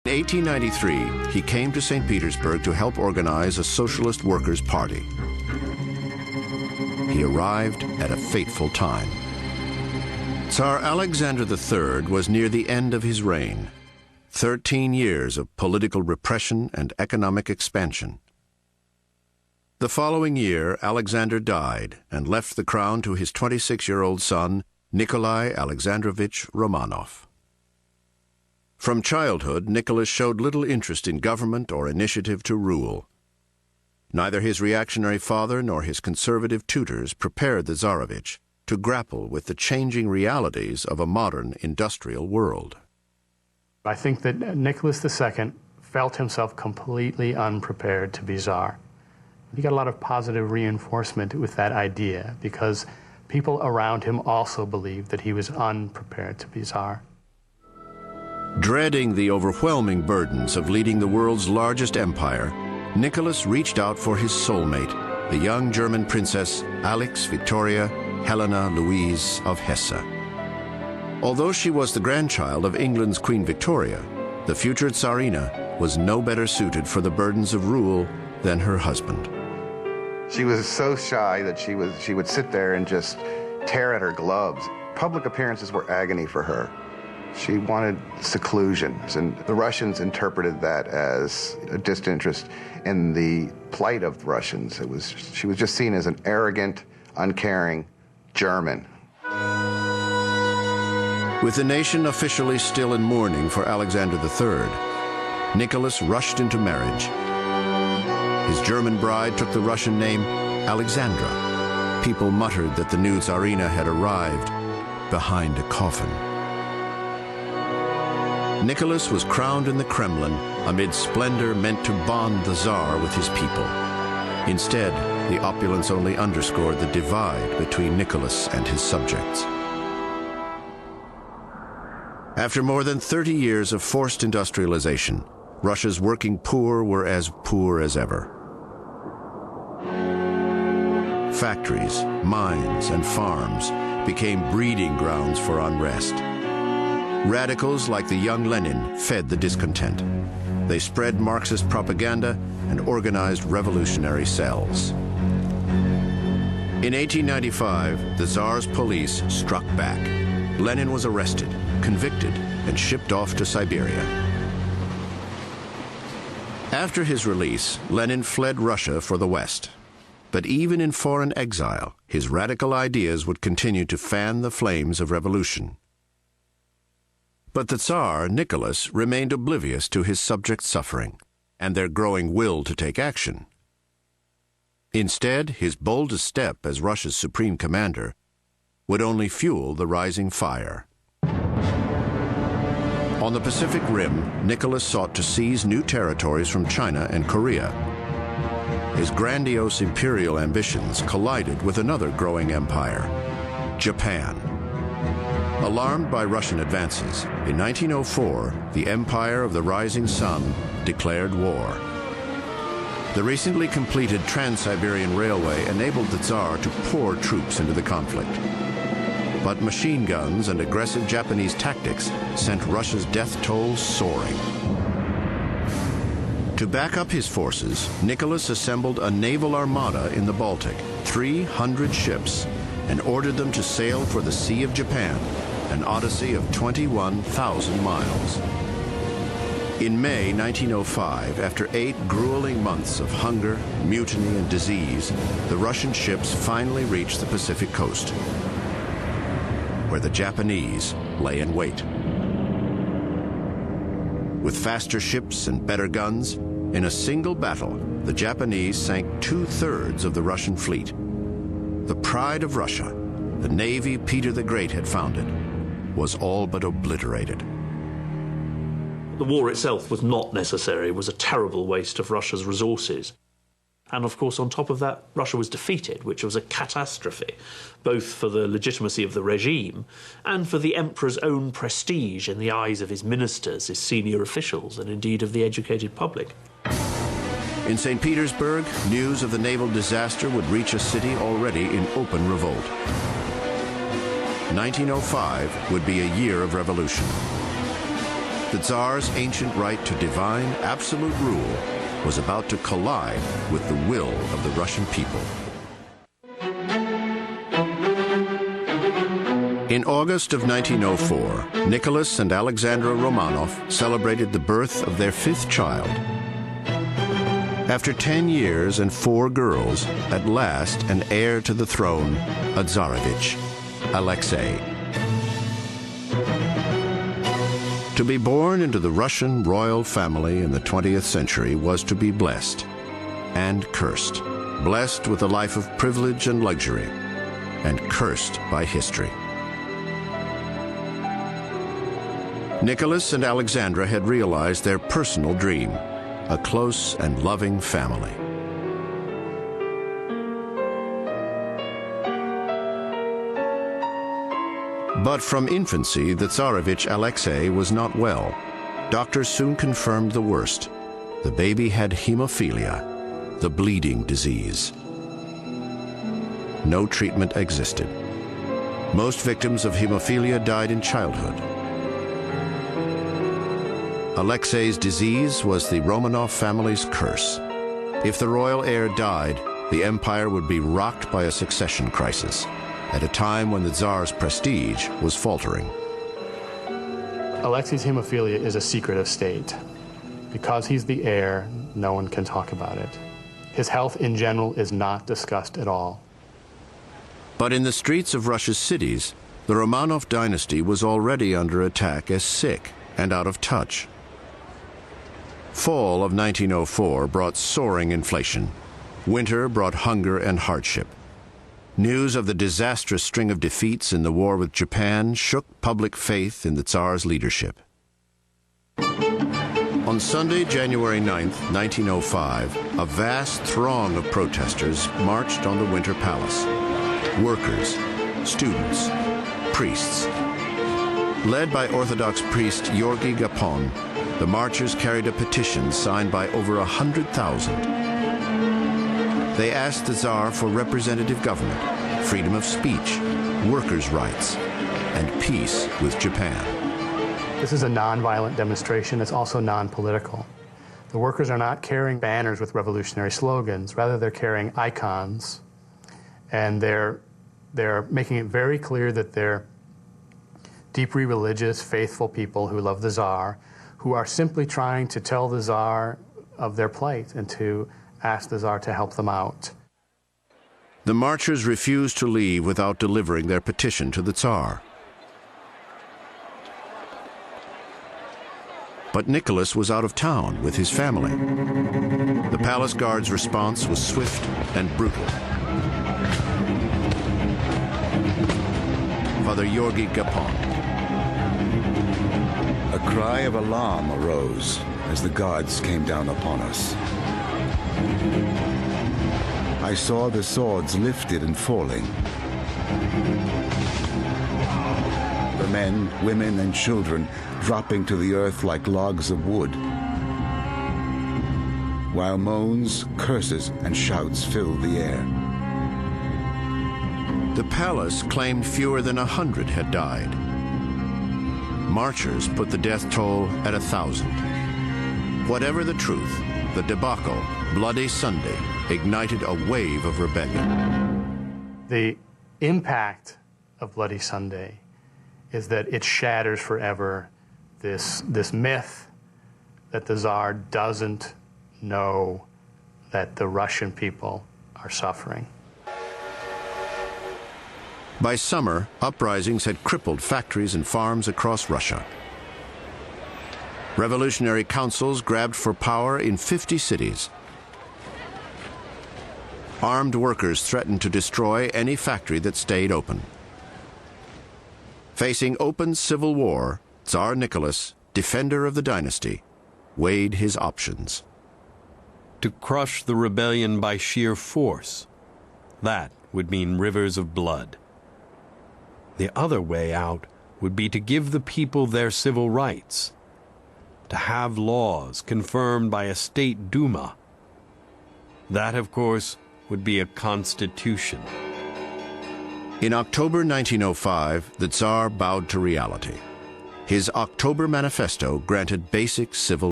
In 1893, he came to St. Petersburg to help organize a socialist workers' party. He arrived at a fateful time. Tsar Alexander III was near the end of his reign. 13 years of political repression and economic expansion. The following year, Alexander died and left the crown to his 26-year-old son, Nikolai Alexandrovich Romanov. From childhood, Nicholas showed little interest in government or initiative to rule. Neither his reactionary father nor his conservative tutors prepared the Tsarevich to grapple with the changing realities of a modern industrial world. I think that Nicholas II felt himself completely unprepared to be Tsar. He got a lot of positive reinforcement with that idea because people around him also believed that he was unprepared to be Tsar. Dreading the overwhelming burdens of leading the world's largest empire, Nicholas reached out for his soulmate, the young German princess Alix Victoria Helena Louise of Hesse. Although she was the grandchild of England's Queen Victoria, the future Tsarina was no better suited for the burdens of rule than her husband. She was so shy that she would sit there and just tear at her gloves. Public appearances were agony for her. She wanted seclusion, and the Russians interpreted that as a disinterest in the plight of the Russians. She was just seen as an arrogant, uncaring German. With the nation officially still in mourning for Alexander III, Nicholas rushed into marriage. His German bride took the Russian name Alexandra. People muttered that the new Tsarina had arrived behind a coffin. Nicholas was crowned in the Kremlin amid splendor meant to bond the Tsar with his people. Instead, the opulence only underscored the divide between Nicholas and his subjects. After more than 30 years of forced industrialization, Russia's working poor were as poor as ever. Factories, mines, and farms became breeding grounds for unrest. Radicals like the young Lenin fed the discontent. They spread Marxist propaganda and organized revolutionary cells. In 1895, the Tsar's police struck back. Lenin was arrested, convicted, and shipped off to Siberia. After his release, Lenin fled Russia for the West. But even in foreign exile, his radical ideas would continue to fan the flames of revolution. But the Tsar, Nicholas, remained oblivious to his subjects' suffering and their growing will to take action. Instead, his boldest step as Russia's supreme commander would only fuel the rising fire. On the Pacific Rim, Nicholas sought to seize new territories from China and Korea. His grandiose imperial ambitions collided with another growing empire, Japan. Alarmed by Russian advances, in 1904, the Empire of the Rising Sun declared war. The recently completed Trans-Siberian Railway enabled the Tsar to pour troops into the conflict. But machine guns and aggressive Japanese tactics sent Russia's death toll soaring. To back up his forces, Nicholas assembled a naval armada in the Baltic, 300 ships, and ordered them to sail for the Sea of Japan, an odyssey of 21,000 miles. In May 1905, after 8 grueling months of hunger, mutiny, and disease, the Russian ships finally reached the Pacific coast, where the Japanese lay in wait. With faster ships and better guns, in a single battle, the Japanese sank 2/3 of the Russian fleet. The pride of Russia, the navy Peter the Great had founded, was all but obliterated. The war itself was not necessary. It was a terrible waste of Russia's resources. And of course, on top of that, Russia was defeated, which was a catastrophe, both for the legitimacy of the regime and for the emperor's own prestige in the eyes of his ministers, his senior officials, and indeed of the educated public. In St. Petersburg, news of the naval disaster would reach a city already in open revolt. 1905 would be a year of revolution. the Tsar's ancient right to divine, absolute rule was about to collide with the will of the Russian people. In August of 1904, Nicholas and Alexandra Romanov celebrated the birth of their 5th child. After 10 years and 4 girls, at last an heir to the throne, a Tsarevich, Alexei. To be born into the Russian royal family in the 20th century was to be blessed and cursed. Blessed with a life of privilege and luxury, and cursed by history. Nicholas and Alexandra had realized their personal dream, a close and loving family. But from infancy, the Tsarevich Alexei was not well. Doctors soon confirmed the worst. The baby had hemophilia, the bleeding disease. No treatment existed. Most victims of hemophilia died in childhood. Alexei's disease was the Romanov family's curse. If the royal heir died, the empire would be rocked by a succession crisis, at a time when the Tsar's prestige was faltering. Alexei's hemophilia is a secret of state. Because he's the heir, no one can talk about it. His health in general is not discussed at all. But in the streets of Russia's cities, the Romanov dynasty was already under attack as sick and out of touch. Fall of 1904 brought soaring inflation. Winter brought hunger and hardship. News of the disastrous string of defeats in the war with Japan shook public faith in the Tsar's leadership. On Sunday, January 9, 1905, a vast throng of protesters marched on the Winter Palace. Workers, students, priests. Led by Orthodox priest Georgy Gapon, the marchers carried a petition signed by over 100,000. They asked the Tsar for representative government, freedom of speech, workers' rights, and peace with Japan. This is a nonviolent demonstration. It's also non-political. The workers are not carrying banners with revolutionary slogans. Rather, they're carrying icons, and they're making it very clear that they're deeply religious, faithful people who love the Tsar, who are simply trying to tell the Tsar of their plight and to ask the Tsar to help them out. The marchers refused to leave without delivering their petition to the Tsar. But Nicholas was out of town with his family. The palace guard's response was swift and brutal. Father Georgy Gapon. A cry of alarm arose as the guards came down upon us. I saw the swords lifted and falling. The men, women, and children dropping to the earth like logs of wood, while moans, curses, and shouts filled the air. The palace claimed fewer than 100 had died. Marchers put the death toll at 1,000. Whatever the truth, the debacle, Bloody Sunday, ignited a wave of rebellion. The impact of Bloody Sunday is that it shatters forever this myth that the Tsar doesn't know that the Russian people are suffering. By summer, uprisings had crippled factories and farms across Russia. Revolutionary councils grabbed for power in 50 cities. Armed workers threatened to destroy any factory that stayed open. Facing open civil war, Tsar Nicholas, defender of the dynasty, weighed his options. To crush the rebellion by sheer force, that would mean rivers of blood. The other way out would be to give the people their civil rights, to have laws confirmed by a state Duma. That, of course, would be a constitution. In October 1905, the Tsar bowed to reality. His October Manifesto granted basic civil